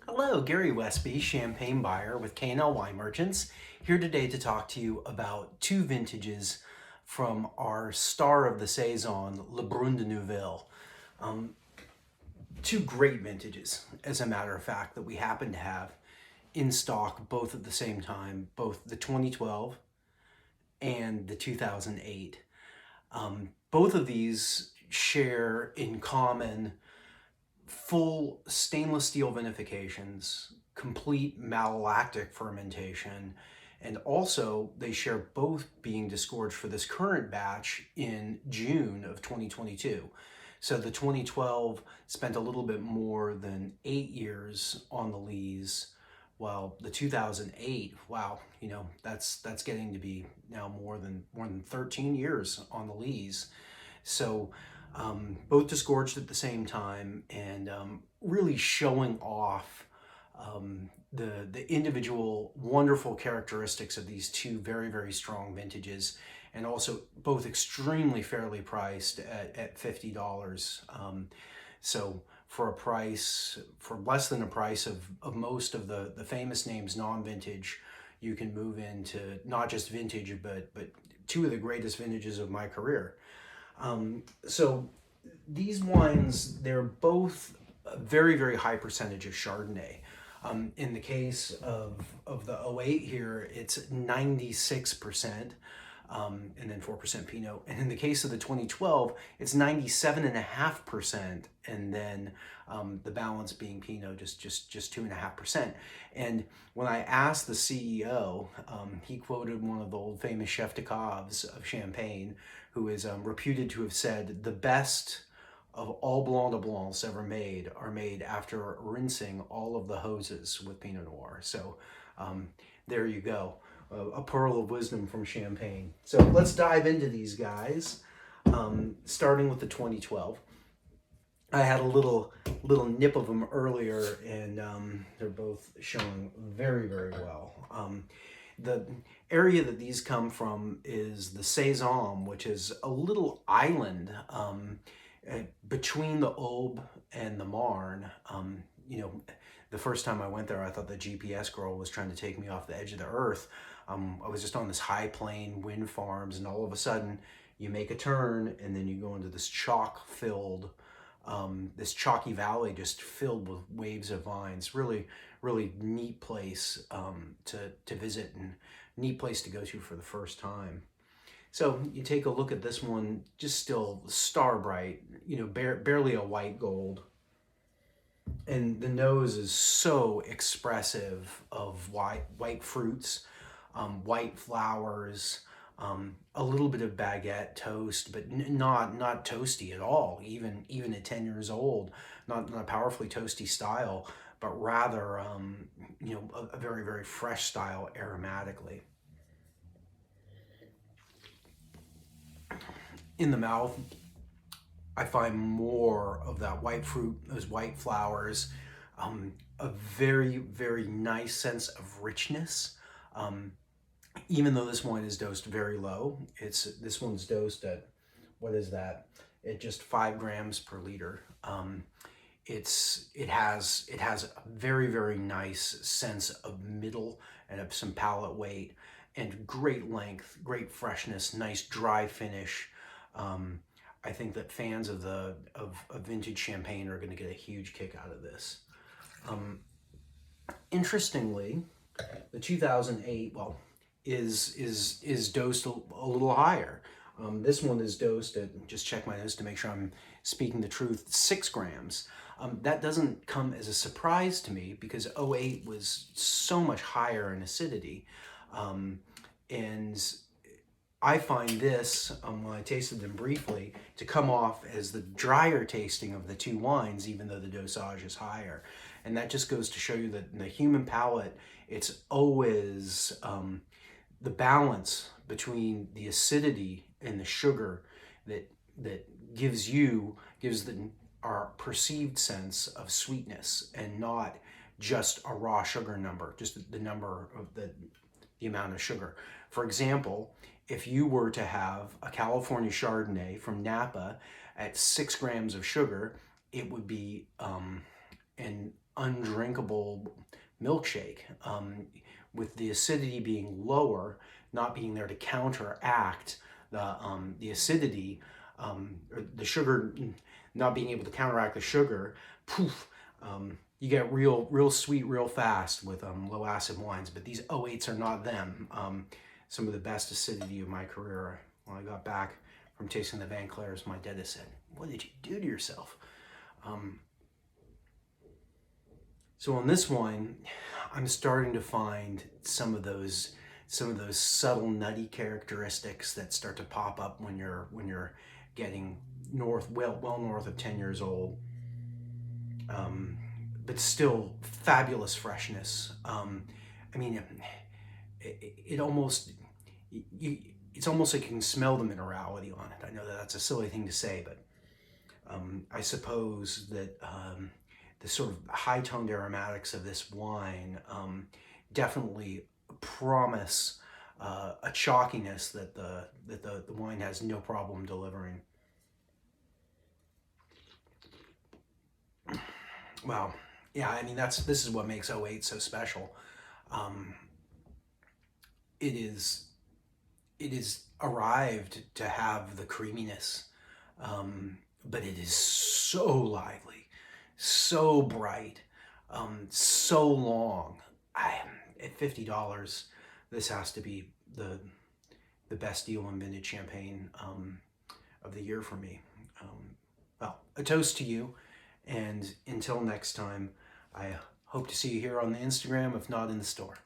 Hello, Gary Westby, champagne buyer with K&L Wine Merchants, here today to talk to you about two vintages from our star of the Saison, Brun de Neuville. Two great vintages, as a matter of fact, that we happen to have in stock both at the same time, both the 2012 and the 2008. Both of these share in common full stainless steel vinifications, complete malolactic fermentation, and also they share both being disgorged for this current batch in June of 2022. So the 2012 spent a little bit more than 8 years on the lees, while the 2008, wow, that's getting to be now more than 13 years on the lees. So both disgorged at the same time, and really showing off the individual wonderful characteristics of these two very, very strong vintages, and also both extremely fairly priced at $50. So for less than the price of most of the famous names non-vintage, you can move into not just vintage, but two of the greatest vintages of my career. So these wines, they're both a very, very high percentage of Chardonnay. In the case of the '08 here, it's 96%, and then 4% Pinot. And in the case of the 2012, it's 97.5%, and then the balance being Pinot, just 2.5%. And when I asked the CEO, he quoted one of the old famous chef de caves of Champagne, who is reputed to have said the best of all Blanc de Blancs ever made are made after rinsing all of the hoses with Pinot Noir. So there you go, a pearl of wisdom from Champagne. So let's dive into these guys, starting with the 2012. I had a little nip of them earlier, and they're both showing very, very well. The area that these come from is the Saison, which is a little island between the Aube and the Marne. The first time I went there, I thought the GPS girl was trying to take me off the edge of the earth. I was just on this high plain, wind farms, and all of a sudden you make a turn and then you go into this this chalky valley just filled with waves of vines. Really, really neat place to visit, and neat place to go to for the first time. So you take a look at this one, just still star bright, barely a white gold. And the nose is so expressive of white fruits, white flowers, a little bit of baguette toast, but not toasty at all. Even at 10 years old, not a powerfully toasty style, but rather a very, very fresh style aromatically. In the mouth, I find more of that white fruit, those white flowers, a very, very nice sense of richness. Even though this wine is dosed very low, this one's dosed at, what is that? At just 5 grams per liter. It has a very, very nice sense of middle and of some palate weight, and great length, great freshness, nice dry finish. I think that fans of vintage champagne are going to get a huge kick out of this. Interestingly, the 2008, well, is dosed a little higher. This one is dosed at, just check my notes to make sure I'm speaking the truth, 6 grams. That doesn't come as a surprise to me because '08 was so much higher in acidity. And I find this, when I tasted them briefly, to come off as the drier tasting of the two wines, even though the dosage is higher. And that just goes to show you that in the human palate, it's always the balance between the acidity and the sugar that gives our perceived sense of sweetness, and not just a raw sugar number, just the number of the amount of sugar. For example, if you were to have a California Chardonnay from Napa at 6 grams of sugar, it would be, and undrinkable milkshake, with the acidity being lower, not being there to counteract the acidity, or the sugar not being able to counteract the sugar. Poof, you get real sweet real fast with low acid wines. But these 08s are not them. Some of the best acidity of my career. When I got back from tasting the Van Clairs, my dentist said, "What did you do to yourself?" So on this wine, I'm starting to find some of those subtle nutty characteristics that start to pop up when you're getting well north of 10 years old. But still fabulous freshness. I mean, it almost it's almost like you can smell the minerality on it. I know that that's a silly thing to say, but I suppose that the sort of high-toned aromatics of this wine definitely promise a chalkiness that the wine has no problem delivering. Wow. Yeah, I mean, this is what makes 08 so special. It is arrived to have the creaminess, but it is so lively, so bright, so long. At $50, this has to be the best deal in vintage champagne of the year for me. Well, a toast to you, and until next time, I hope to see you here on the Instagram, if not in the store.